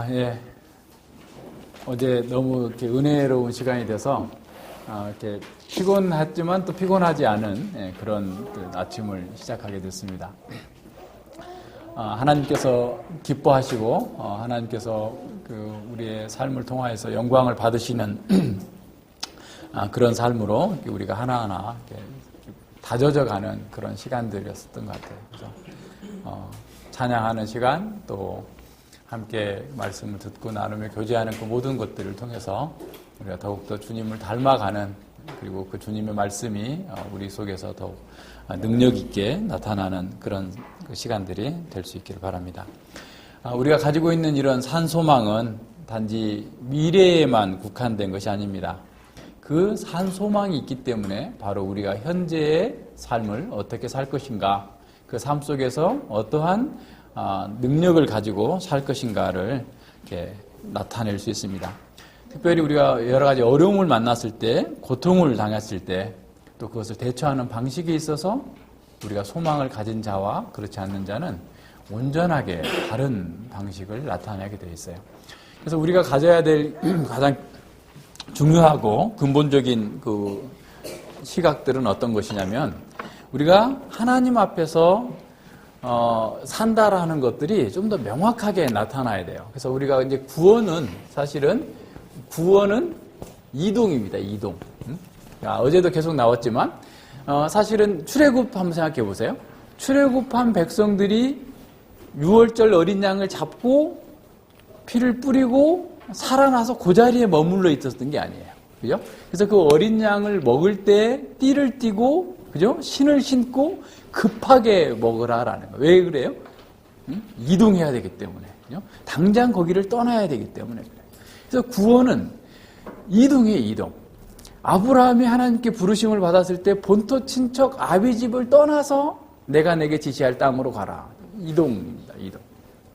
예. 어제 너무 이렇게 은혜로운 시간이 돼서 이렇게 피곤했지만 또 피곤하지 않은 그런 아침을 시작하게 됐습니다. 하나님께서 기뻐하시고 하나님께서 우리의 삶을 통하여서 영광을 받으시는 그런 삶으로 우리가 하나하나 다져져가는 그런 시간들이었던 것 같아요. 그래서 찬양하는 시간, 또 함께 말씀을 듣고 나누며 교제하는 그 모든 것들을 통해서 우리가 더욱더 주님을 닮아가는, 그리고 그 주님의 말씀이 우리 속에서 더욱 능력 있게 나타나는 그런 시간들이 될 수 있기를 바랍니다. 우리가 가지고 있는 이런 산소망은 단지 미래에만 국한된 것이 아닙니다. 그 산소망이 있기 때문에 바로 우리가 현재의 삶을 어떻게 살 것인가, 그 삶 속에서 어떠한 능력을 가지고 살 것인가를 이렇게 나타낼 수 있습니다. 특별히 우리가 여러 가지 어려움을 만났을 때, 고통을 당했을 때, 또 그것을 대처하는 방식에 있어서 우리가 소망을 가진 자와 그렇지 않는 자는 온전하게 다른 방식을 나타내게 되어 있어요. 그래서 우리가 가져야 될 가장 중요하고 근본적인 그 시각들은 어떤 것이냐면, 우리가 하나님 앞에서 산다라는 것들이 좀 더 명확하게 나타나야 돼요. 그래서 우리가 이제 사실은 구원은 이동입니다. 이동. 어제도 계속 나왔지만 사실은 출애굽 한번 생각해 보세요. 출애굽한 백성들이 유월절 어린 양을 잡고 피를 뿌리고 살아나서 그 자리에 머물러 있었던 게 아니에요. 그죠? 그래서 그 어린 양을 먹을 때 띠를 띠고, 그죠? 신을 신고 급하게 먹으라라는 거예요. 왜 그래요? 이동해야 되기 때문에. 그죠? 당장 거기를 떠나야 되기 때문에 그래요. 그래서 구원은 이동이에요, 이동. 아브라함이 하나님께 부르심을 받았을 때 본토 친척 아비 집을 떠나서 내가 내게 지시할 땅으로 가라. 이동입니다, 이동.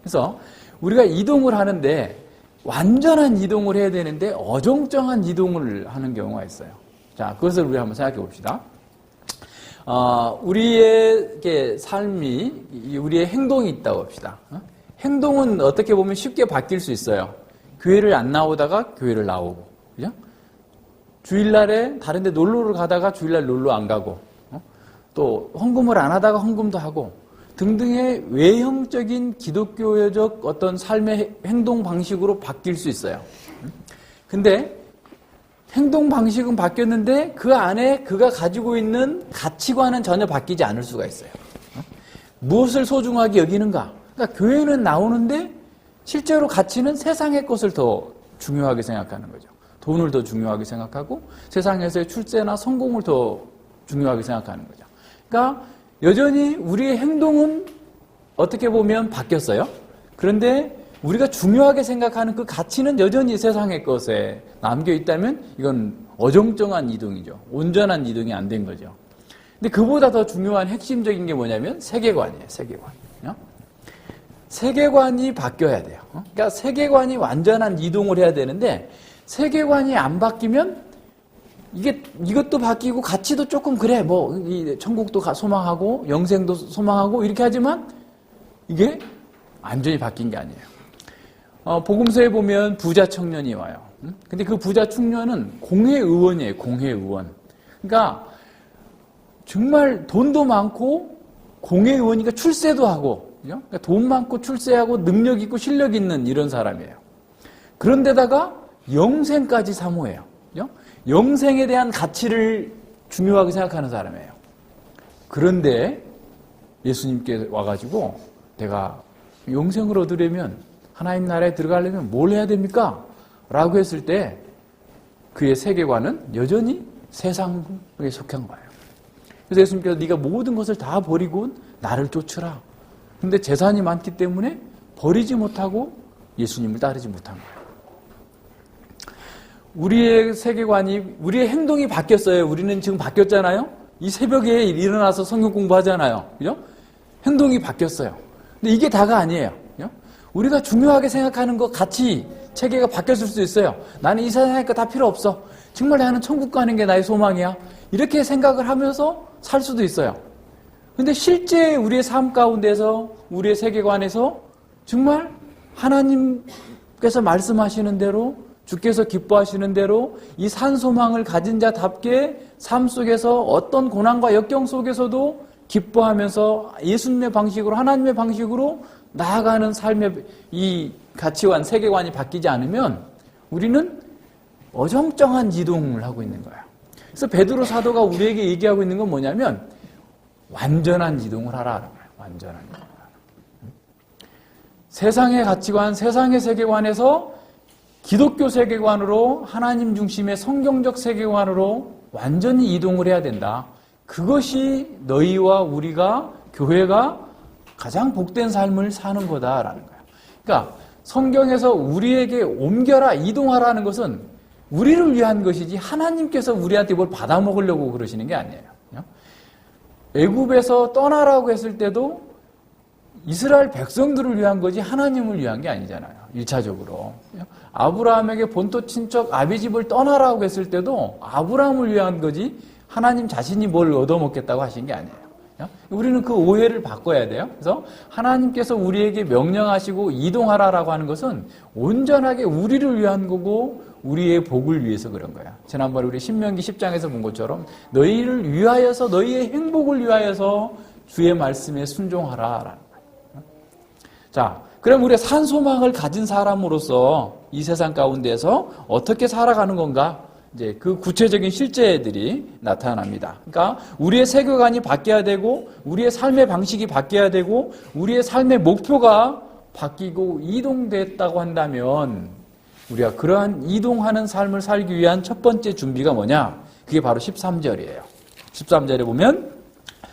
그래서 우리가 이동을 하는데 완전한 이동을 해야 되는데 어정쩡한 이동을 하는 경우가 있어요. 자, 그것을 우리 한번 생각해 봅시다. 우리의 삶이, 우리의 행동이 있다고 합시다. 행동은 어떻게 보면 쉽게 바뀔 수 있어요. 교회를 안 나오다가 교회를 나오고, 그죠? 주일날에 다른 데 놀러를 가다가 주일날 놀러 안 가고, 또 헌금을 안 하다가 헌금도 하고, 등등의 외형적인 기독교적 어떤 삶의 행동 방식으로 바뀔 수 있어요. 근데 행동 방식은 바뀌었는데 그 안에 그가 가지고 있는 가치관은 전혀 바뀌지 않을 수가 있어요. 무엇을 소중하게 여기는가? 그러니까 교회는 나오는데 실제로 가치는 세상의 것을 더 중요하게 생각하는 거죠. 돈을 더 중요하게 생각하고 세상에서의 출세나 성공을 더 중요하게 생각하는 거죠. 그러니까 여전히 우리의 행동은 어떻게 보면 바뀌었어요. 그런데 우리가 중요하게 생각하는 그 가치는 여전히 세상의 것에 남겨 있다면 이건 어정쩡한 이동이죠. 온전한 이동이 안 된 거죠. 근데 그보다 더 중요한 핵심적인 게 뭐냐면 세계관이에요. 세계관. 세계관이 바뀌어야 돼요. 그러니까 세계관이 완전한 이동을 해야 되는데 세계관이 안 바뀌면 이것도 바뀌고 가치도 조금 그래. 이 천국도 소망하고 영생도 소망하고 이렇게 하지만 이게 완전히 바뀐 게 아니에요. 복음서에 보면 부자 청년이 와요. 근데 그 부자 청년은 공회의원이에요. 공회의원. 그러니까 정말 돈도 많고 공회의원이니까 출세도 하고, 그러니까 돈 많고 출세하고 능력 있고 실력 있는 이런 사람이에요. 그런데다가 영생까지 사모해요. 영생에 대한 가치를 중요하게 생각하는 사람이에요. 그런데 예수님께 와가지고 내가 영생을 얻으려면, 하나님 나라에 들어가려면 뭘 해야 됩니까? 라고 했을 때 그의 세계관은 여전히 세상에 속한 거예요. 그래서 예수님께서 네가 모든 것을 다 버리고 나를 쫓으라. 근데 재산이 많기 때문에 버리지 못하고 예수님을 따르지 못한 거예요. 우리의 세계관이, 우리의 행동이 바뀌었어요. 우리는 지금 바뀌었잖아요. 이 새벽에 일어나서 성경 공부하잖아요. 그죠? 행동이 바뀌었어요. 근데 이게 다가 아니에요. 그죠? 우리가 중요하게 생각하는 것, 가치, 체계가 바뀌었을 수도 있어요. 나는 이 세상에 거 다 필요 없어. 정말 나는 천국 가는 게 나의 소망이야. 이렇게 생각을 하면서 살 수도 있어요. 근데 실제 우리의 삶 가운데서, 우리의 세계관에서 정말 하나님께서 말씀하시는 대로, 주께서 기뻐하시는 대로 이 산소망을 가진 자답게 삶 속에서 어떤 고난과 역경 속에서도 기뻐하면서 예수님의 방식으로, 하나님의 방식으로 나아가는 삶의 이 가치관, 세계관이 바뀌지 않으면 우리는 어정쩡한 이동을 하고 있는 거예요. 그래서 베드로 사도가 우리에게 얘기하고 있는 건 뭐냐면 완전한 이동을 하라는 거예요. 완전한 이동을 하라. 세상의 가치관, 세상의 세계관에서 기독교 세계관으로, 하나님 중심의 성경적 세계관으로 완전히 이동을 해야 된다. 그것이 너희와 우리가, 교회가 가장 복된 삶을 사는 거다라는 거예요. 그러니까 성경에서 우리에게 옮겨라, 이동하라는 것은 우리를 위한 것이지 하나님께서 우리한테 뭘 받아먹으려고 그러시는 게 아니에요. 애굽에서 떠나라고 했을 때도 이스라엘 백성들을 위한 거지 하나님을 위한 게 아니잖아요. 1차적으로. 아브라함에게 본토 친척 아비집을 떠나라고 했을 때도 아브라함을 위한 거지 하나님 자신이 뭘 얻어먹겠다고 하신 게 아니에요. 우리는 그 오해를 바꿔야 돼요. 그래서 하나님께서 우리에게 명령하시고 이동하라라고 하는 것은 온전하게 우리를 위한 거고 우리의 복을 위해서 그런 거야. 지난번에 우리 신명기 10장에서 본 것처럼 너희를 위하여서, 너희의 행복을 위하여서 주의 말씀에 순종하라라는 거예요. 자, 그럼 우리가 산소망을 가진 사람으로서 이 세상 가운데서 어떻게 살아가는 건가? 이제 그 구체적인 실제들이 나타납니다. 그러니까 우리의 세계관이 바뀌어야 되고, 우리의 삶의 방식이 바뀌어야 되고, 우리의 삶의 목표가 바뀌고 이동됐다고 한다면 우리가 그러한 이동하는 삶을 살기 위한 첫 번째 준비가 뭐냐? 그게 바로 13절이에요. 13절에 보면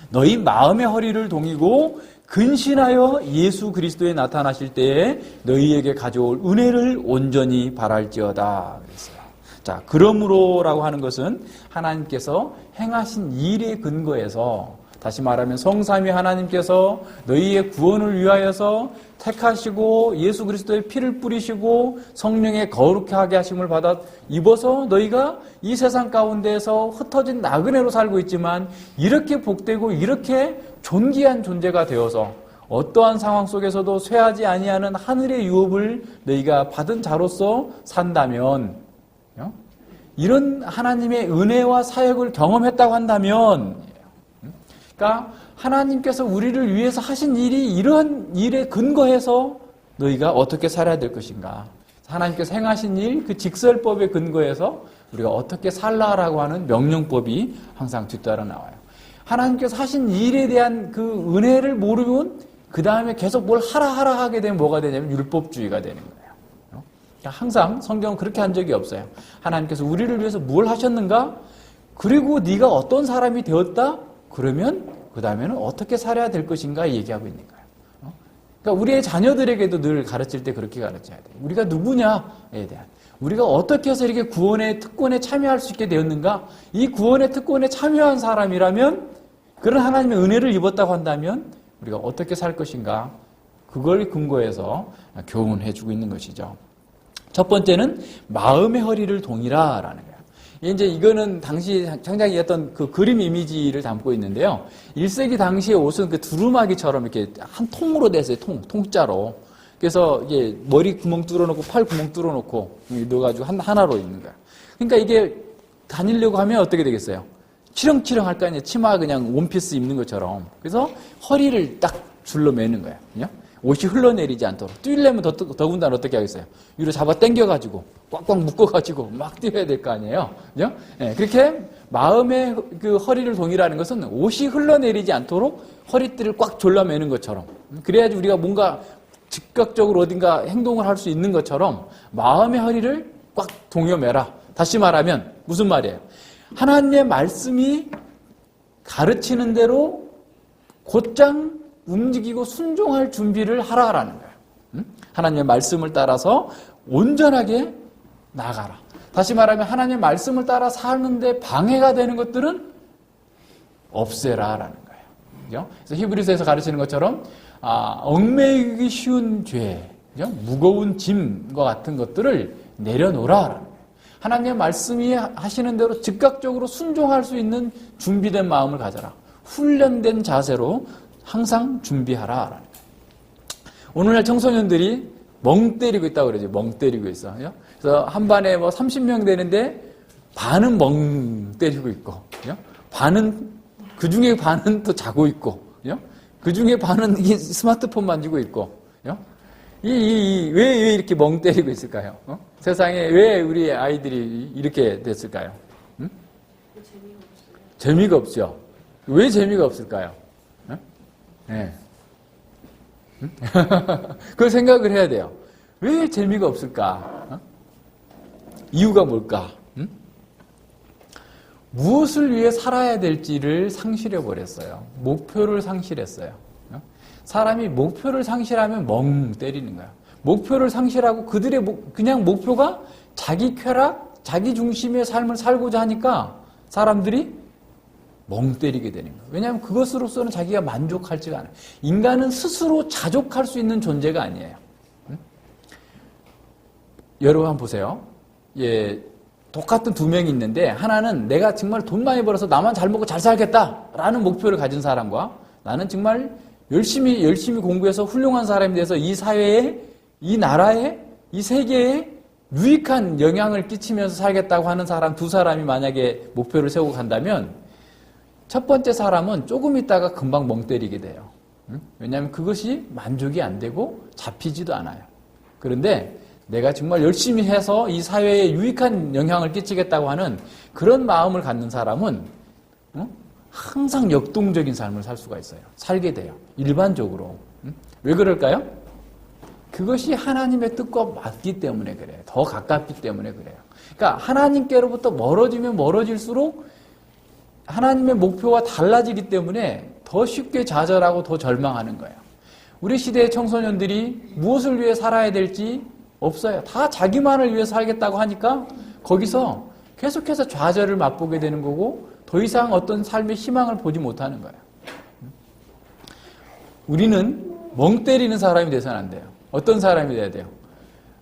너희 마음의 허리를 동이고 근신하여 예수 그리스도에 나타나실 때에 너희에게 가져올 은혜를 온전히 바랄지어다 그랬어요. 자, 그러므로라고 하는 것은 하나님께서 행하신 일의 근거에서, 다시 말하면 성삼위 하나님께서 너희의 구원을 위하여서 택하시고 예수 그리스도의 피를 뿌리시고 성령의 거룩하게 하심을 받아 입어서 너희가 이 세상 가운데에서 흩어진 나그네로 살고 있지만 이렇게 복되고 이렇게 존귀한 존재가 되어서 어떠한 상황 속에서도 쇠하지 아니하는 하늘의 유업을 너희가 받은 자로서 산다면, 이런 하나님의 은혜와 사역을 경험했다고 한다면, 그러니까 하나님께서 우리를 위해서 하신 일이 이러한 일에 근거해서 너희가 어떻게 살아야 될 것인가, 하나님께서 행하신 일, 그 직설법에 근거해서 우리가 어떻게 살라라고 하는 명령법이 항상 뒤따라 나와요. 하나님께서 하신 일에 대한 그 은혜를 모르면 그 다음에 계속 뭘 하라 하게 되면 뭐가 되냐면 율법주의가 되는 거예요. 항상 성경은 그렇게 한 적이 없어요. 하나님께서 우리를 위해서 뭘 하셨는가? 그리고 네가 어떤 사람이 되었다? 그러면 그 다음에는 어떻게 살아야 될 것인가 얘기하고 있는 거예요. 그러니까 우리의 자녀들에게도 늘 가르칠 때 그렇게 가르쳐야 돼요. 우리가 누구냐에 대한, 우리가 어떻게 해서 이렇게 구원의 특권에 참여할 수 있게 되었는가? 이 구원의 특권에 참여한 사람이라면, 그런 하나님의 은혜를 입었다고 한다면 우리가 어떻게 살 것인가? 그걸 근거해서 교훈해주고 있는 것이죠. 첫 번째는 마음의 허리를 동이라라는 거예요. 이제 이거는 당시 창작이었던 그 그림 이미지를 담고 있는데요. 1세기 당시의 옷은 그 두루마기처럼 이렇게 한 통으로 됐어요. 통짜로. 그래서 이게 머리 구멍 뚫어놓고 팔 구멍 뚫어놓고 넣어가지고 하나로 입는 거야. 그러니까 이게 다니려고 하면 어떻게 되겠어요? 치렁치렁 할 거 아니에요. 치마 그냥 원피스 입는 것처럼. 그래서 허리를 딱 줄로 매는 거예요. 그냥? 옷이 흘러내리지 않도록. 뛰려면 더군다나 어떻게 하겠어요? 위로 잡아 당겨가지고 꽉꽉 묶어가지고 막 뛰어야 될 거 아니에요. 그죠? 네, 그렇게 마음의 그 허리를 동이라는 것은 옷이 흘러내리지 않도록 허리띠를 꽉 졸라매는 것처럼. 그래야지 우리가 뭔가 즉각적으로 어딘가 행동을 할 수 있는 것처럼 마음의 허리를 꽉 동여매라. 다시 말하면 무슨 말이에요? 하나님의 말씀이 가르치는 대로 곧장 움직이고 순종할 준비를 하라라는 거예요. 하나님의 말씀을 따라서 온전하게 나가라. 다시 말하면 하나님의 말씀을 따라 사는데 방해가 되는 것들은 없애라라는 거예요. 그래서 히브리서에서 가르치는 것처럼 얽매이기 쉬운 죄, 무거운 짐과 같은 것들을 내려놓으라라는 거예요. 하나님의 말씀이 하시는 대로 즉각적으로 순종할 수 있는 준비된 마음을 가져라. 훈련된 자세로 항상 준비하라. 오늘날 청소년들이 멍 때리고 있다고 그러죠. 멍 때리고 있어. 그래서 한 반에 뭐 30명 되는데 반은 멍 때리고 있고, 반은, 그 중에 반은 또 자고 있고, 그 중에 반은 스마트폰 만지고 있고, 왜 이렇게 멍 때리고 있을까요? 세상에 왜 우리 아이들이 이렇게 됐을까요? 응? 재미가 없죠. 왜 재미가 없을까요? 네. 그걸 생각을 해야 돼요. 왜 재미가 없을까? 이유가 뭘까? 무엇을 위해 살아야 될지를 상실해 버렸어요. 목표를 상실했어요. 사람이 목표를 상실하면 멍 때리는 거예요. 목표를 상실하고 그들의 그냥 목표가 자기 쾌락, 자기 중심의 삶을 살고자 하니까 사람들이 멍 때리게 되는 거예요. 왜냐하면 그것으로서는 자기가 만족하지가 않아요. 인간은 스스로 자족할 수 있는 존재가 아니에요. 여러분 한번 보세요. 똑같은 두 명이 있는데 하나는 내가 정말 돈 많이 벌어서 나만 잘 먹고 잘 살겠다라는 목표를 가진 사람과 나는 정말 열심히 공부해서 훌륭한 사람이 돼서 이 사회에, 이 나라에, 이 세계에 유익한 영향을 끼치면서 살겠다고 하는 사람 두 사람이 만약에 목표를 세우고 간다면 첫 번째 사람은 조금 있다가 금방 멍 때리게 돼요. 왜냐하면 그것이 만족이 안 되고 잡히지도 않아요. 그런데 내가 정말 열심히 해서 이 사회에 유익한 영향을 끼치겠다고 하는 그런 마음을 갖는 사람은 항상 역동적인 삶을 살 수가 있어요. 살게 돼요. 일반적으로. 왜 그럴까요? 그것이 하나님의 뜻과 맞기 때문에 그래요. 더 가깝기 때문에 그래요. 그러니까 하나님께로부터 멀어지면 멀어질수록 하나님의 목표와 달라지기 때문에 더 쉽게 좌절하고 더 절망하는 거예요. 우리 시대의 청소년들이 무엇을 위해 살아야 될지 없어요. 다 자기만을 위해 살겠다고 하니까 거기서 계속해서 좌절을 맛보게 되는 거고 더 이상 어떤 삶의 희망을 보지 못하는 거예요. 우리는 멍 때리는 사람이 돼서는 안 돼요. 어떤 사람이 돼야 돼요?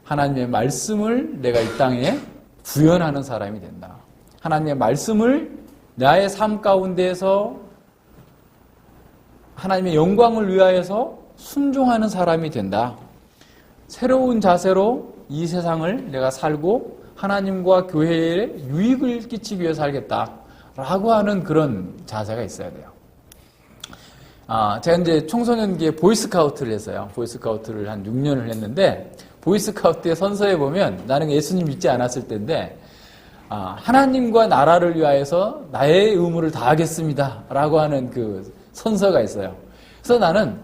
하나님의 말씀을 내가 이 땅에 구현하는 사람이 된다. 하나님의 말씀을 나의 삶 가운데에서 하나님의 영광을 위하여서 순종하는 사람이 된다. 새로운 자세로 이 세상을 내가 살고 하나님과 교회에 유익을 끼치기 위해 살겠다라고 하는 그런 자세가 있어야 돼요. 제가 이제 청소년기에 보이스카우트를 했어요. 보이스카우트를 한 6년을 했는데 보이스카우트의 선서에 보면 나는 예수님 믿지 않았을 때인데 하나님과 나라를 위하여서 나의 의무를 다하겠습니다 라고 하는 그 선서가 있어요. 그래서 나는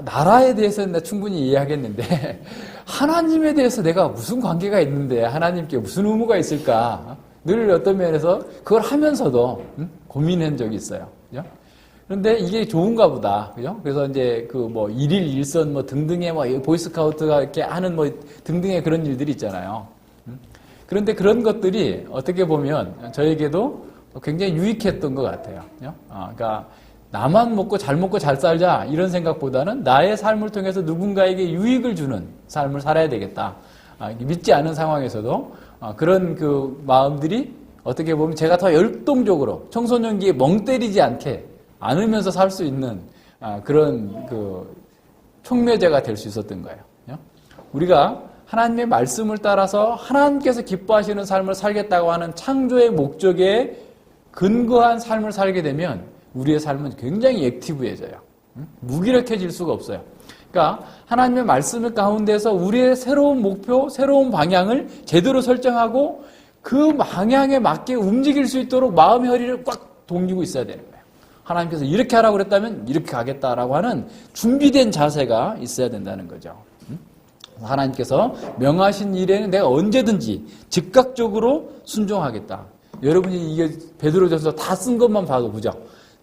나라에 대해서는 충분히 이해하겠는데 하나님에 대해서 내가 무슨 관계가 있는데 하나님께 무슨 의무가 있을까 늘 어떤 면에서 그걸 하면서도 고민한 적이 있어요. 그죠? 그런데 이게 좋은가 보다. 그죠? 그래서 이제 그 뭐 일일 일선 뭐 등등의 뭐 보이스카우트가 이렇게 하는 뭐 등등의 그런 일들이 있잖아요. 그런데 그런 것들이 어떻게 보면 저에게도 굉장히 유익했던 것 같아요. 그러니까 나만 먹고 잘 살자 이런 생각보다는 나의 삶을 통해서 누군가에게 유익을 주는 삶을 살아야 되겠다. 믿지 않은 상황에서도 그런 그 마음들이 어떻게 보면 제가 더 열동적으로 청소년기에 멍 때리지 않으면서 살 수 있는 그런 그 촉매제가 될 수 있었던 거예요. 우리가 하나님의 말씀을 따라서 하나님께서 기뻐하시는 삶을 살겠다고 하는 창조의 목적에 근거한 삶을 살게 되면 우리의 삶은 굉장히 액티브해져요. 무기력해질 수가 없어요. 그러니까 하나님의 말씀 가운데서 우리의 새로운 목표, 새로운 방향을 제대로 설정하고 그 방향에 맞게 움직일 수 있도록 마음의 허리를 꽉 동이고 있어야 되는 거예요. 하나님께서 이렇게 하라고 그랬다면 이렇게 가겠다라고 하는 준비된 자세가 있어야 된다는 거죠. 하나님께서 명하신 일에는 내가 언제든지 즉각적으로 순종하겠다. 여러분이 이게 베드로전서 다 쓴 것만 봐도 보죠.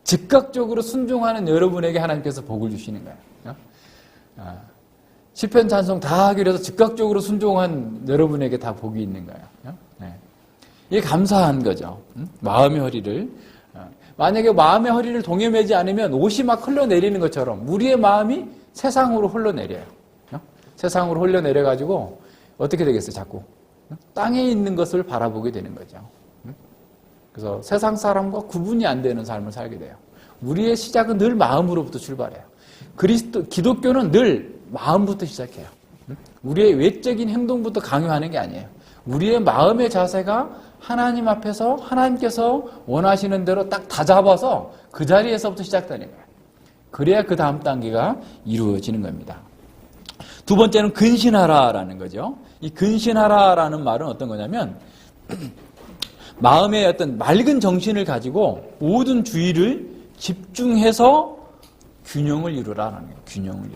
즉각적으로 순종하는 여러분에게 하나님께서 복을 주시는 거예요. 시편 찬송 다 하기로 해서 즉각적으로 순종한 여러분에게 다 복이 있는 거예요. 이게 감사한 거죠. 마음의 허리를. 만약에 마음의 허리를 동여매지 않으면 옷이 막 흘러내리는 것처럼 우리의 마음이 세상으로 흘러내려요. 세상으로 흘러내려가지고 어떻게 되겠어요? 자꾸 땅에 있는 것을 바라보게 되는 거죠. 그래서 세상 사람과 구분이 안 되는 삶을 살게 돼요. 우리의 시작은 늘 마음으로부터 출발해요. 기독교는 늘 마음부터 시작해요. 우리의 외적인 행동부터 강요하는 게 아니에요. 우리의 마음의 자세가 하나님 앞에서 하나님께서 원하시는 대로 딱 다 잡아서 그 자리에서부터 시작되는 거예요. 그래야 그 다음 단계가 이루어지는 겁니다. 두 번째는 근신하라라는 거죠. 이 근신하라라는 말은 어떤 거냐면 마음의 어떤 맑은 정신을 가지고 모든 주의를 집중해서 균형을 이루라라는 거예요. 균형을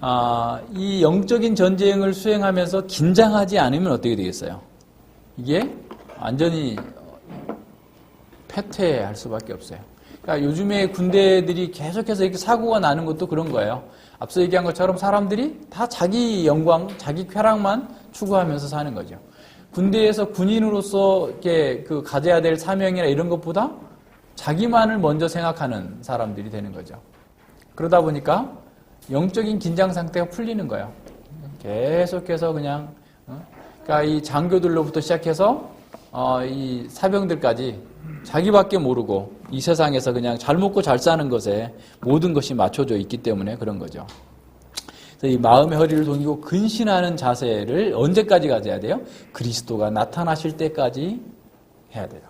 이루라. 이 영적인 전쟁을 수행하면서 긴장하지 않으면 어떻게 되겠어요? 이게 완전히 패퇴할 수밖에 없어요. 그러니까 요즘에 군대들이 계속해서 이렇게 사고가 나는 것도 그런 거예요. 앞서 얘기한 것처럼 사람들이 다 자기 영광, 자기 쾌락만 추구하면서 사는 거죠. 군대에서 군인으로서 이렇게 그 가져야 될 사명이나 이런 것보다 자기만을 먼저 생각하는 사람들이 되는 거죠. 그러다 보니까 영적인 긴장 상태가 풀리는 거예요. 계속해서 그냥, 그러니까 이 장교들로부터 시작해서 이 사병들까지 자기밖에 모르고 이 세상에서 그냥 잘 먹고 잘 사는 것에 모든 것이 맞춰져 있기 때문에 그런 거죠. 그래서 이 마음의 허리를 동이고 근신하는 자세를 언제까지 가져야 돼요? 그리스도가 나타나실 때까지 해야 돼요.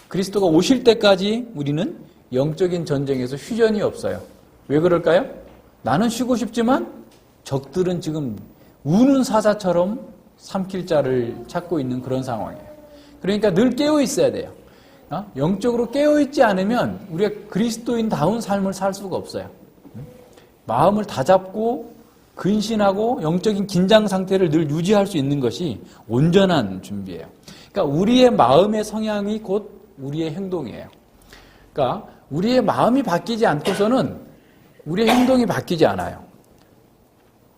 그리스도가 오실 때까지 우리는 영적인 전쟁에서 휴전이 없어요. 왜 그럴까요? 나는 쉬고 싶지만 적들은 지금 우는 사자처럼 삼킬 자를 찾고 있는 그런 상황이에요. 그러니까 늘 깨어 있어야 돼요. 영적으로 깨어 있지 않으면 우리가 그리스도인다운 삶을 살 수가 없어요. 마음을 다잡고 근신하고 영적인 긴장 상태를 늘 유지할 수 있는 것이 온전한 준비예요. 그러니까 우리의 마음의 성향이 곧 우리의 행동이에요. 그러니까 우리의 마음이 바뀌지 않고서는 우리의 행동이 바뀌지 않아요.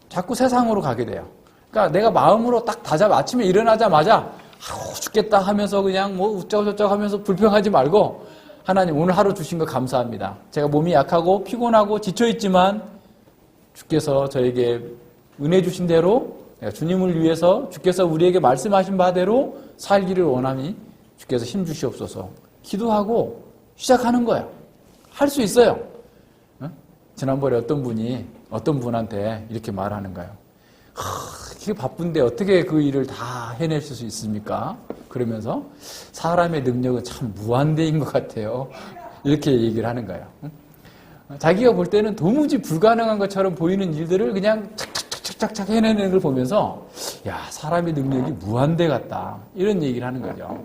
자꾸 세상으로 가게 돼요. 그러니까 내가 마음으로 딱 다잡아 아침에 일어나자마자 죽겠다 하면서 그냥 뭐 우짜고저짜고 하면서 불평하지 말고 하나님 오늘 하루 주신 거 감사합니다. 제가 몸이 약하고 피곤하고 지쳐있지만 주께서 저에게 은혜 주신 대로 주님을 위해서 주께서 우리에게 말씀하신 바대로 살기를 원하니 주께서 힘 주시옵소서 기도하고 시작하는 거예요. 할 수 있어요. 지난번에 어떤 분한테 이렇게 말하는 거예요. 이게 바쁜데 어떻게 그 일을 다 해내실 수 있습니까? 그러면서 사람의 능력은 참 무한대인 것 같아요. 이렇게 얘기를 하는 거예요. 자기가 볼 때는 도무지 불가능한 것처럼 보이는 일들을 그냥 착착착착 해내는 걸 보면서 야, 사람의 능력이 무한대 같다. 이런 얘기를 하는 거죠.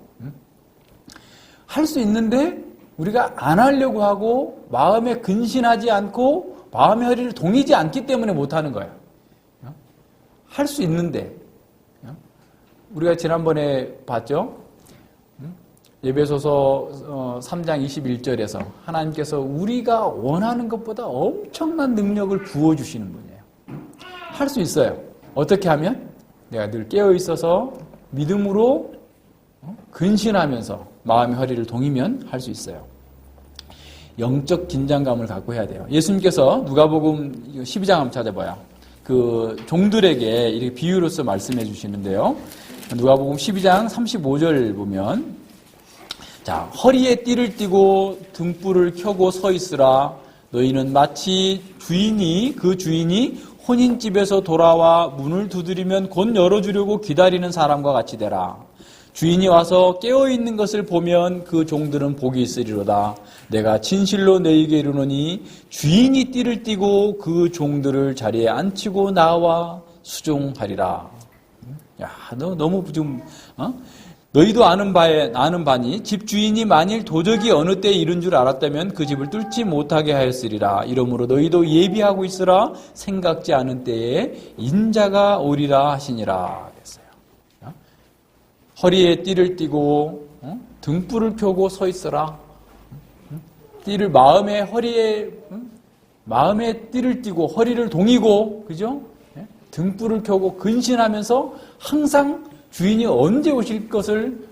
할 수 있는데 우리가 안 하려고 하고 마음에 근신하지 않고 마음의 허리를 동이지 않기 때문에 못하는 거예요. 할 수 있는데 우리가 지난번에 봤죠? 에베소서 3장 21절에서 하나님께서 우리가 원하는 것보다 엄청난 능력을 부어주시는 분이에요. 할 수 있어요. 어떻게 하면? 내가 늘 깨어있어서 믿음으로 근신하면서 마음의 허리를 동이면 할 수 있어요. 영적 긴장감을 갖고 해야 돼요. 예수님께서 누가복음 12장 한번 찾아봐요. 그 종들에게 이렇게 비유로서 말씀해 주시는데요. 누가복음 12장 35절 보면 자, 허리에 띠를 띠고 등불을 켜고 서 있으라. 너희는 마치 그 주인이 혼인집에서 돌아와 문을 두드리면 곧 열어주려고 기다리는 사람과 같이 되라. 주인이 와서 깨어있는 것을 보면 그 종들은 복이 있으리로다. 내가 진실로 너희에게 이르노니 주인이 띠를 띠고 그 종들을 자리에 앉히고 나와 수종하리라. 야, 너 너무 좀 너희도 아는 바니 집 주인이 만일 도적이 어느 때에 이른 줄 알았다면 그 집을 뚫지 못하게 하였으리라. 이러므로 너희도 예비하고 있으라. 생각지 않은 때에 인자가 오리라 하시니라. 허리에 띠를 띠고 등불을 켜고 서 있어라. 띠를 마음에 띠를 띠고 허리를 동이고 그죠? 등불을 켜고 근신하면서 항상 주인이 언제 오실 것을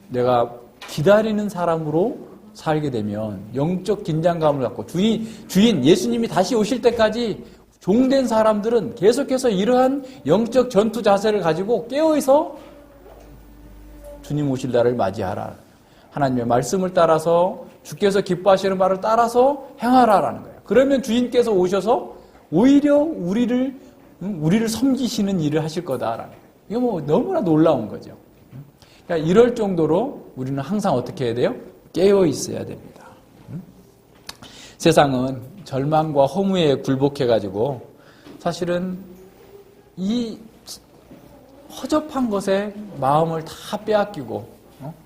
내가 기다리는 사람으로 살게 되면 영적 긴장감을 갖고 주인 예수님이 다시 오실 때까지 종된 사람들은 계속해서 이러한 영적 전투 자세를 가지고 깨어있어 주님 오실 날을 맞이하라. 하나님의 말씀을 따라서 주께서 기뻐하시는 말을 따라서 행하라라는 거예요. 그러면 주인께서 오셔서 오히려 우리를 섬기시는 일을 하실 거다라는 거예요. 이거 뭐 너무나 놀라운 거죠. 그러니까 이럴 정도로 우리는 항상 어떻게 해야 돼요? 깨어 있어야 됩니다. 세상은 절망과 허무에 굴복해가지고 사실은 이 허접한 것에 마음을 다 빼앗기고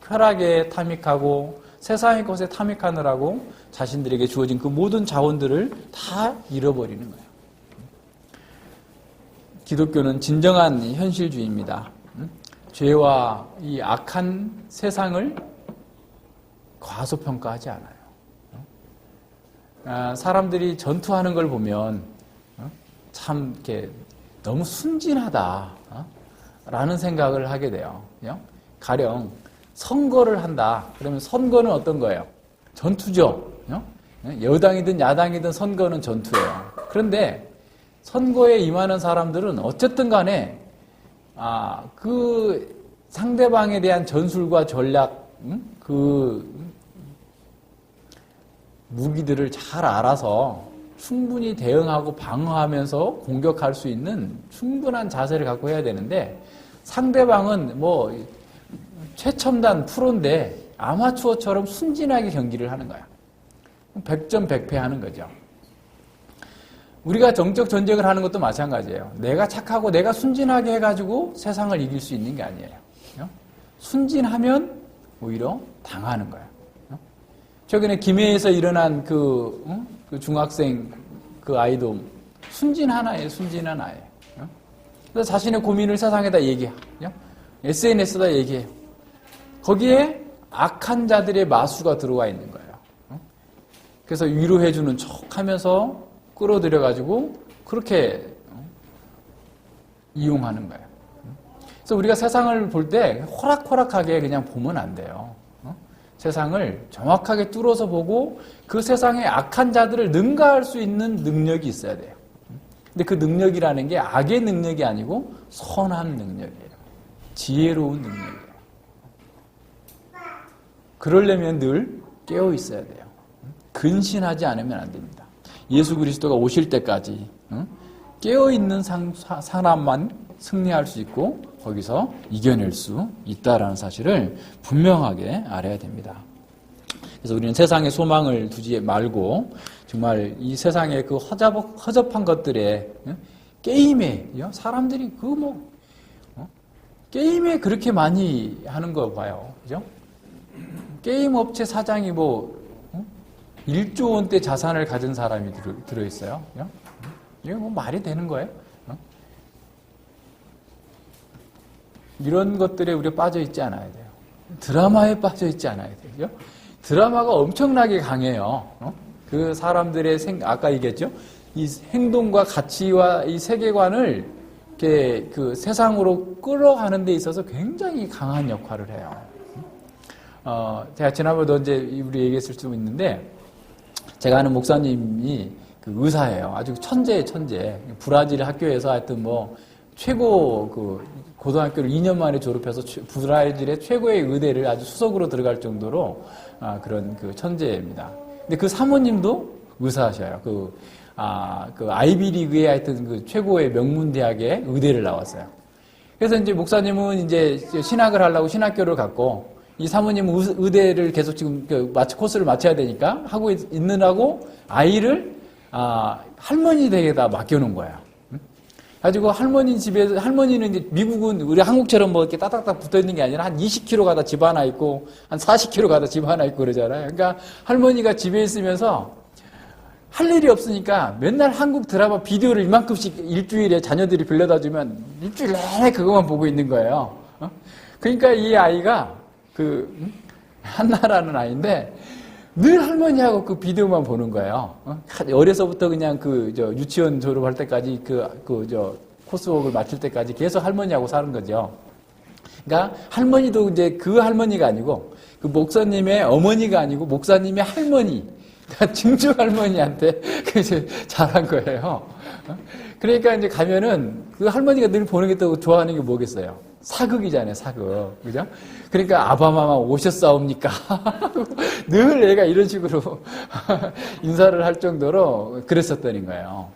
쾌락에 탐닉하고 세상의 것에 탐닉하느라고 자신들에게 주어진 그 모든 자원들을 다 잃어버리는 거예요. 기독교는 진정한 현실주의입니다. 죄와 이 악한 세상을 과소평가하지 않아요. 사람들이 전투하는 걸 보면 참 이렇게 너무 순진하다 라는 생각을 하게 돼요. 가령 선거를 한다. 그러면 선거는 어떤 거예요? 전투죠. 여당이든 야당이든 선거는 전투예요. 그런데 선거에 임하는 사람들은 어쨌든 간에 그 상대방에 대한 전술과 전략, 그 무기들을 잘 알아서 충분히 대응하고 방어하면서 공격할 수 있는 충분한 자세를 갖고 해야 되는데 상대방은 뭐 최첨단 프로인데 아마추어처럼 순진하게 경기를 하는 거야. 100점 100패 하는 거죠. 우리가 정적 전쟁을 하는 것도 마찬가지예요. 내가 착하고 내가 순진하게 해가지고 세상을 이길 수 있는 게 아니에요. 순진하면 오히려 당하는 거예요. 최근에 김해에서 일어난 그 중학생 그 아이도 순진한 아이예요. 순진한 아이예요. 그래서 자신의 고민을 세상에다 얘기해요. SNS에다 얘기해요. 거기에 악한 자들의 마수가 들어와 있는 거예요. 그래서 위로해주는 척 하면서 끌어들여가지고 그렇게 이용하는 거예요. 그래서 우리가 세상을 볼 때 호락호락하게 그냥 보면 안 돼요. 세상을 정확하게 뚫어서 보고 그 세상의 악한 자들을 능가할 수 있는 능력이 있어야 돼요. 근데 그 능력이라는 게 악의 능력이 아니고 선한 능력이에요. 지혜로운 능력이에요. 그러려면 늘 깨어 있어야 돼요. 근신하지 않으면 안 됩니다. 예수 그리스도가 오실 때까지 깨어있는 사람만 승리할 수 있고 거기서 이겨낼 수 있다라는 사실을 분명하게 알아야 됩니다. 그래서 우리는 세상에 소망을 두지 말고 정말 이 세상의 그 허접한 것들에 게임에 사람들이 게임에 그렇게 많이 하는 거 봐요. 그죠? 게임 업체 사장이 1조 원대 자산을 가진 사람이 들어있어요. 이게 뭐 말이 되는 거예요? 이런 것들에 우리가 빠져있지 않아야 돼요. 드라마에 빠져있지 않아야 돼요. 드라마가 엄청나게 강해요. 그 사람들의 아까 얘기했죠? 이 행동과 가치와 이 세계관을 이렇게 그 세상으로 끌어가는 데 있어서 굉장히 강한 역할을 해요. 제가 지난번에도 이제 우리 얘기했을 수 있는데, 제가 아는 목사님이 그 의사예요. 아주 천재예요, 천재. 브라질 학교에서 하여튼 최고 고등학교를 2년 만에 졸업해서 브라질의 최고의 의대를 아주 수석으로 들어갈 정도로 그런 그 천재입니다. 근데 그 사모님도 의사하셔요. 그 아이비리그의 하여튼 그 최고의 명문 대학의 의대를 나왔어요. 그래서 이제 목사님은 이제 신학을 하려고 신학교를 갔고, 이 사모님은 의대를 계속 지금 코스를 마쳐야 되니까 하고 있느라고 아이를 할머니 댁에다 맡겨놓은 거예요. 가지고 할머니는 이제 미국은 우리 한국처럼 이렇게 따닥따닥 붙어 있는 게 아니라 한 20km 가다 집 하나 있고 한 40km 가다 집 하나 있고 그러잖아요. 그러니까 할머니가 집에 있으면서 할 일이 없으니까 맨날 한국 드라마 비디오를 이만큼씩 일주일에 자녀들이 빌려다 주면 일주일 내내 그것만 보고 있는 거예요. 그러니까 이 아이가 한나라는 아이인데 늘 할머니하고 그 비디오만 보는 거예요. 어려서부터 그냥 유치원 졸업할 때까지 코스웍을 마칠 때까지 계속 할머니하고 사는 거죠. 그러니까 할머니도 이제 그 할머니가 아니고 그 목사님의 어머니가 아니고 목사님의 할머니, 그러니까 증조 할머니한테 이제 잘한 거예요. 그러니까 이제 가면은 그 할머니가 늘 보는 게 또 좋아하는 게 뭐겠어요? 사극이잖아요, 사극. 그죠? 그러니까 아바마마 오셨사옵니까? 늘 애가 이런 식으로 인사를 할 정도로 그랬었다는 거예요.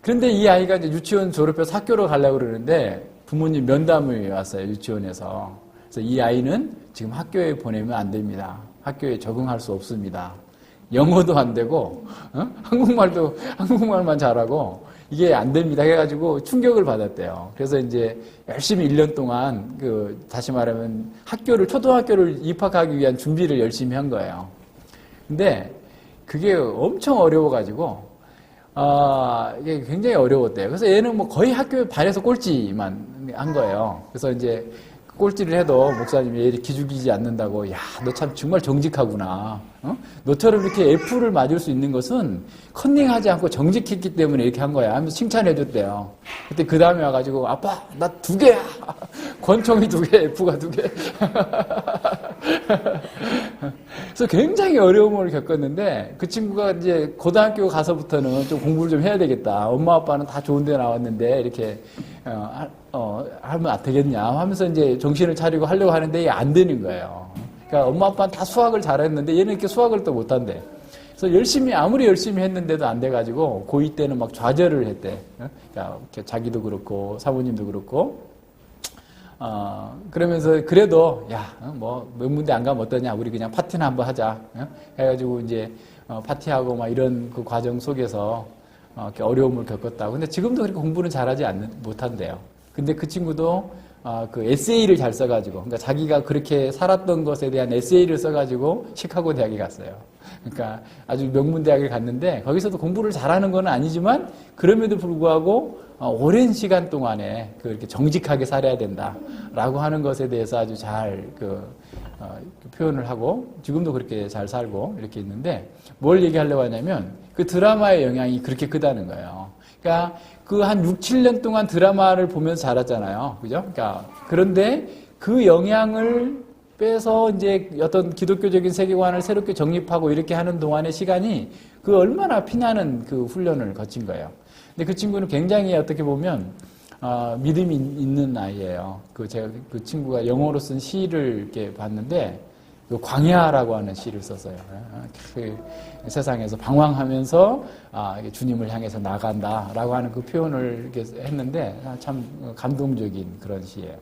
그런데 이 아이가 이제 유치원 졸업해서 학교로 가려고 그러는데 부모님 면담이 왔어요, 유치원에서. 그래서 이 아이는 지금 학교에 보내면 안 됩니다. 학교에 적응할 수 없습니다. 영어도 안 되고, 한국말만 잘하고, 이게 안 됩니다. 해가지고 충격을 받았대요. 그래서 이제 열심히 1년 동안, 다시 말하면 초등학교를 입학하기 위한 준비를 열심히 한 거예요. 근데 그게 엄청 어려워가지고, 이게 굉장히 어려웠대요. 그래서 얘는 뭐 거의 학교 반에서 꼴찌만 한 거예요. 그래서 이제 꼴찌를 해도 목사님이 얘 기죽이지 않는다고, 야, 너 참 정말 정직하구나. 너처럼 이렇게 F를 맞을 수 있는 것은 컨닝하지 않고 정직했기 때문에 이렇게 한 거야 하면서 칭찬해 줬대요. 그때 그 다음에 와가지고, 아빠, 나 2개야. 권총이 2개, F가 2개. 그래서 굉장히 어려움을 겪었는데, 그 친구가 이제 고등학교 가서부터는 좀 공부를 좀 해야 되겠다. 엄마 아빠는 다 좋은 데 나왔는데, 이렇게, 하면 안 되겠냐 하면서 이제 정신을 차리고 하려고 하는데 이게 안 되는 거예요. 그러니까 엄마 아빠는 다 수학을 잘했는데 얘는 이렇게 수학을 또 못한대. 그래서 아무리 열심히 했는데도 안 돼가지고 고2 때는 막 좌절을 했대. 그러니까 자기도 그렇고 사모님도 그렇고. 그러면서 그래도 뭐 명문대 안 가면 어떠냐, 우리 그냥 파티나 한번 하자. 해가지고 이제 파티하고 막 이런 그 과정 속에서 이렇게 어려움을 겪었다고. 근데 지금도 그렇게 공부는 잘하지 못한대요. 근데 그 친구도 그 에세이를 잘 써가지고, 그러니까 자기가 그렇게 살았던 것에 대한 에세이를 써가지고 시카고 대학에 갔어요. 그러니까 아주 명문대학에 갔는데 거기서도 공부를 잘하는 건 아니지만 그럼에도 불구하고 오랜 시간 동안에 그렇게 정직하게 살아야 된다라고 하는 것에 대해서 아주 잘 표현을 하고 지금도 그렇게 잘 살고 이렇게 있는데, 뭘 얘기하려고 하냐면 그 드라마의 영향이 그렇게 크다는 거예요. 그러니까 그 한 6, 7년 동안 드라마를 보면서 자랐잖아요. 그죠? 그러니까 그런데 그 영향을 빼서 이제 어떤 기독교적인 세계관을 새롭게 정립하고 이렇게 하는 동안의 시간이 그 얼마나 피나는 그 훈련을 거친 거예요. 근데 그 친구는 굉장히 어떻게 보면 믿음이 있는 아이예요. 제가 그 친구가 영어로 쓴 시를 이렇게 봤는데, 그 광야라고 하는 시를 썼어요. 그 세상에서 방황하면서 주님을 향해서 나간다라고 하는 그 표현을 이렇게 했는데 참 감동적인 그런 시예요.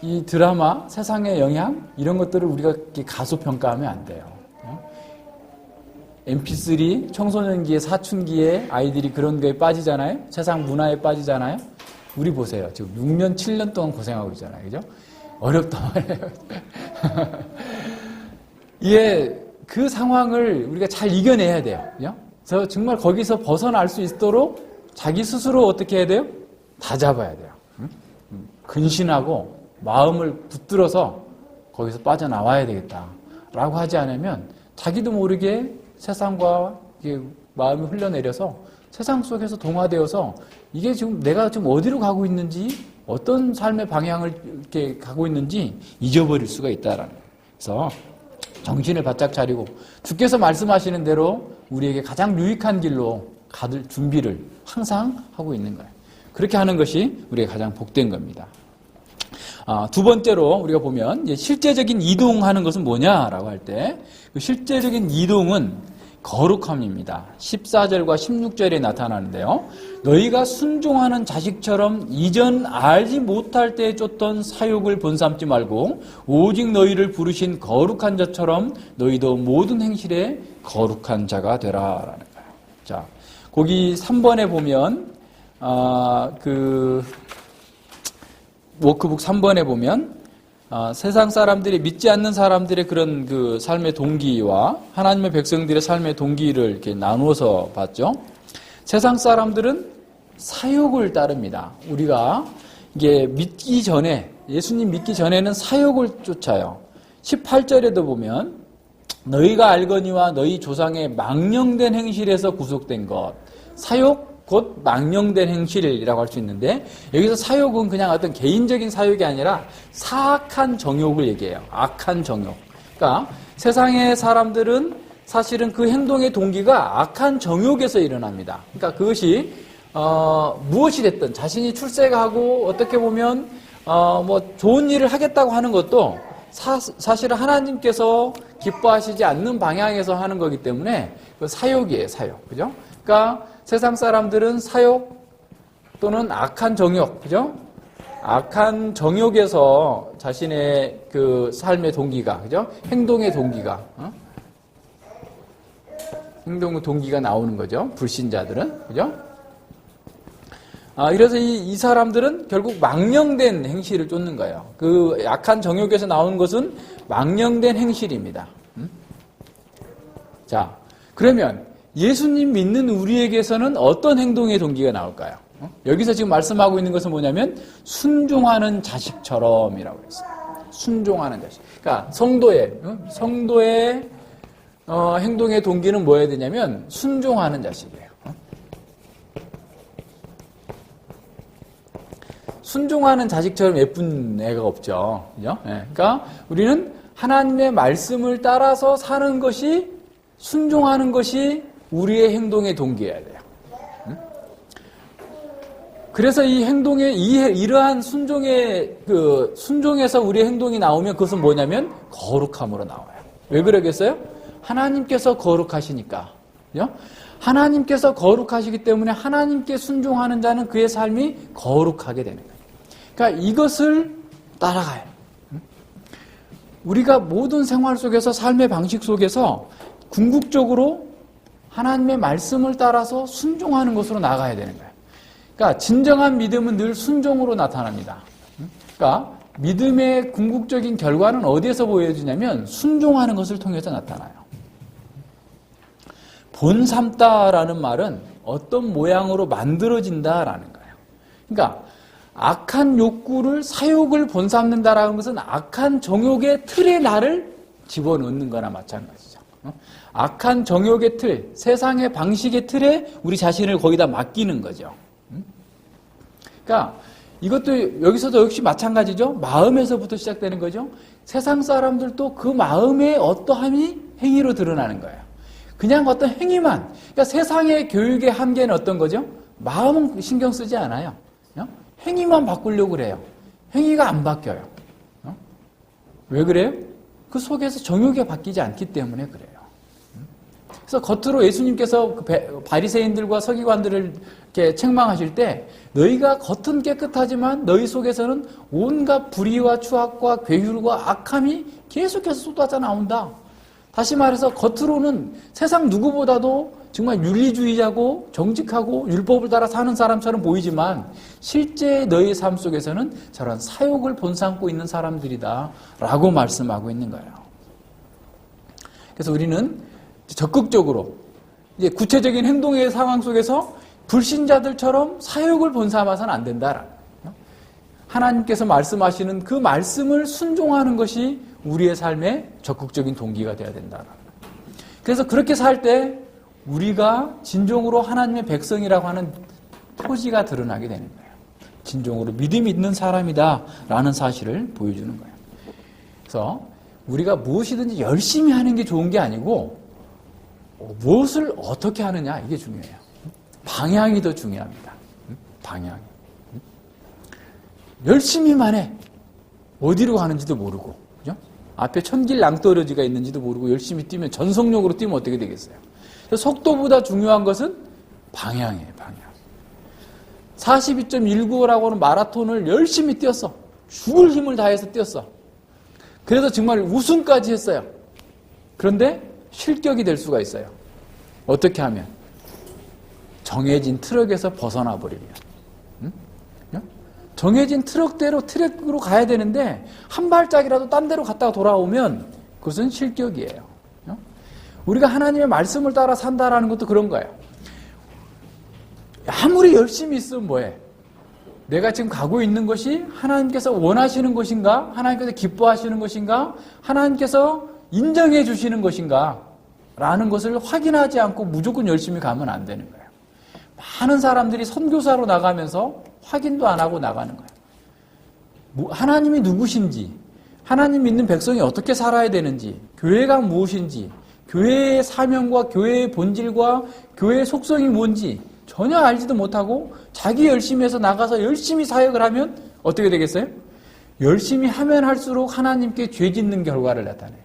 이 드라마, 세상의 영향 이런 것들을 우리가 가소평가하면 안 돼요. MP3 청소년기에 사춘기에 아이들이 그런 거에 빠지잖아요. 세상 문화에 빠지잖아요. 우리 보세요. 지금 6년, 7년 동안 고생하고 있잖아요. 그죠? 어렵단 말이에요. 이게 그 상황을 우리가 잘 이겨내야 돼요. 그죠? 그래서 정말 거기서 벗어날 수 있도록 자기 스스로 어떻게 해야 돼요? 다잡아야 돼요. 근신하고 마음을 붙들어서 거기서 빠져나와야 되겠다라고 하지 않으면 자기도 모르게 세상과 마음이 흘러내려서 세상 속에서 동화되어서 이게 지금 내가 지금 어디로 가고 있는지, 어떤 삶의 방향을 이렇게 가고 있는지 잊어버릴 수가 있다라는 거예요. 그래서 정신을 바짝 차리고 주께서 말씀하시는 대로 우리에게 가장 유익한 길로 가들 준비를 항상 하고 있는 거예요. 그렇게 하는 것이 우리가 가장 복된 겁니다. 두 번째로 우리가 보면 이제 실제적인 이동하는 것은 뭐냐라고 할 때 그 실제적인 이동은 거룩함입니다. 14절과 16절에 나타나는데요. 너희가 순종하는 자식처럼 이전 알지 못할 때 쫓던 사욕을 본삼지 말고 오직 너희를 부르신 거룩한 자처럼 너희도 모든 행실에 거룩한 자가 되라라는 거예요. 자, 거기 3번에 보면 워크북 3번에 보면 세상 사람들이 믿지 않는 사람들의 그런 그 삶의 동기와 하나님의 백성들의 삶의 동기를 이렇게 나누어서 봤죠. 세상 사람들은 사욕을 따릅니다. 우리가 이게 믿기 전에, 예수님 믿기 전에는 사욕을 쫓아요. 18절에도 보면 너희가 알거니와 너희 조상의 망령된 행실에서 구속된 것, 사욕 곧 망령된 행실이라고 할 수 있는데, 여기서 사욕은 그냥 어떤 개인적인 사욕이 아니라 사악한 정욕을 얘기해요. 악한 정욕. 그러니까 세상의 사람들은 사실은 그 행동의 동기가 악한 정욕에서 일어납니다. 그러니까 그것이 무엇이 됐든 자신이 출세하고 어떻게 보면 뭐 좋은 일을 하겠다고 하는 것도 사실은 하나님께서 기뻐하시지 않는 방향에서 하는 거기 때문에 그 사욕이에요, 사욕. 그죠? 그러니까 세상 사람들은 사욕 또는 악한 정욕, 그죠? 악한 정욕에서 자신의 그 삶의 동기가, 그죠? 행동의 동기가, 행동의 동기가 나오는 거죠. 불신자들은, 그죠? 이래서 이 사람들은 결국 망령된 행실을 쫓는 거예요. 그 악한 정욕에서 나오는 것은 망령된 행실입니다. 자, 그러면 예수님 믿는 우리에게서는 어떤 행동의 동기가 나올까요? 여기서 지금 말씀하고 있는 것은 뭐냐면 순종하는 자식처럼이라고 했어요. 순종하는 자식. 그러니까 성도의 행동의 동기는 뭐여야 되냐면 순종하는 자식이에요. 순종하는 자식처럼 예쁜 애가 없죠. 그죠? 그러니까 우리는 하나님의 말씀을 따라서 사는 것이, 순종하는 것이 우리의 행동의 동기여야 돼요. 그래서 이 행동의, 이러한 순종에서 우리의 행동이 나오면 그것은 뭐냐면 거룩함으로 나와요. 왜 그러겠어요? 하나님께서 거룩하시니까. 그죠? 하나님께서 거룩하시기 때문에 하나님께 순종하는 자는 그의 삶이 거룩하게 되는 거예요. 그러니까 이것을 따라가요. 우리가 모든 생활 속에서, 삶의 방식 속에서 궁극적으로 하나님의 말씀을 따라서 순종하는 것으로 나가야 되는 거예요. 그러니까 진정한 믿음은 늘 순종으로 나타납니다. 그러니까 믿음의 궁극적인 결과는 어디에서 보여지냐면 순종하는 것을 통해서 나타나요. 본삼다라는 말은 어떤 모양으로 만들어진다라는 거예요. 그러니까 악한 욕구를, 사욕을 본삼는다라는 것은 악한 정욕의 틀에 나를 집어넣는 거나 마찬가지죠. 악한 정욕의 틀, 세상의 방식의 틀에 우리 자신을 거기다 맡기는 거죠. 그러니까 이것도 여기서도 역시 마찬가지죠. 마음에서부터 시작되는 거죠. 세상 사람들도 그 마음의 어떠함이 행위로 드러나는 거예요. 그냥 어떤 행위만, 그러니까 세상의 교육의 한계는 어떤 거죠? 마음은 신경 쓰지 않아요. 행위만 바꾸려고 그래요. 행위가 안 바뀌어요. 왜 그래요? 그 속에서 정욕이 바뀌지 않기 때문에 그래요. 그래서 겉으로 예수님께서 바리새인들과 서기관들을 이렇게 책망하실 때 너희가 겉은 깨끗하지만 너희 속에서는 온갖 불의와 추악과 괴휼과 악함이 계속해서 쏟아져 나온다. 다시 말해서 겉으로는 세상 누구보다도 정말 윤리주의자고 정직하고 율법을 따라 사는 사람처럼 보이지만 실제 너희 삶 속에서는 저런 사욕을 본삼고 있는 사람들이다 라고 말씀하고 있는 거예요. 그래서 우리는 적극적으로 이제 구체적인 행동의 상황 속에서 불신자들처럼 사욕을 본삼아서는 안 된다라는 거예요. 하나님께서 말씀하시는 그 말씀을 순종하는 것이 우리의 삶의 적극적인 동기가 되어야 된다라는 거예요. 그래서 그렇게 살 때 우리가 진정으로 하나님의 백성이라고 하는 토지가 드러나게 되는 거예요. 진정으로 믿음이 있는 사람이다라는 사실을 보여주는 거예요. 그래서 우리가 무엇이든지 열심히 하는 게 좋은 게 아니고 무엇을 어떻게 하느냐 이게 중요해요. 방향이 더 중요합니다. 방향이. 열심히만 해. 어디로 가는지도 모르고, 그죠? 앞에 천길 낭떠러지가 있는지도 모르고 열심히 뛰면, 전속력으로 뛰면 어떻게 되겠어요? 속도보다 중요한 것은 방향이에요, 방향. 42.195라고 하는 마라톤을 열심히 뛰었어. 죽을 힘을 다해서 뛰었어. 그래서 정말 우승까지 했어요. 그런데 실격이 될 수가 있어요. 어떻게 하면? 정해진 트럭에서 벗어나 버리면. 정해진 트랙으로 가야 되는데 한 발짝이라도 딴 데로 갔다가 돌아오면 그것은 실격이에요. 우리가 하나님의 말씀을 따라 산다라는 것도 그런 거예요. 아무리 열심히 있으면 뭐해? 내가 지금 가고 있는 것이 하나님께서 원하시는 것인가? 하나님께서 기뻐하시는 것인가? 하나님께서 인정해 주시는 것인가? 라는 것을 확인하지 않고 무조건 열심히 가면 안 되는 거예요. 많은 사람들이 선교사로 나가면서 확인도 안 하고 나가는 거예요. 하나님이 누구신지, 하나님 믿는 백성이 어떻게 살아야 되는지, 교회가 무엇인지, 교회의 사명과 교회의 본질과 교회의 속성이 뭔지 전혀 알지도 못하고 자기 열심히 해서 나가서 열심히 사역을 하면 어떻게 되겠어요? 열심히 하면 할수록 하나님께 죄 짓는 결과를 나타내요.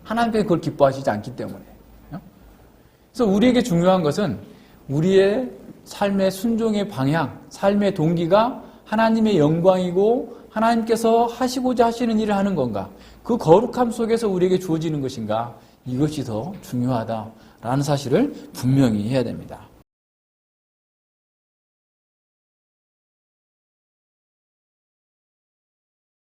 하나님께서 그걸 기뻐하시지 않기 때문에. 그래서 우리에게 중요한 것은 우리의 삶의 순종의 방향, 삶의 동기가 하나님의 영광이고 하나님께서 하시고자 하시는 일을 하는 건가? 그 거룩함 속에서 우리에게 주어지는 것인가? 이것이 더 중요하다라는 사실을 분명히 해야 됩니다.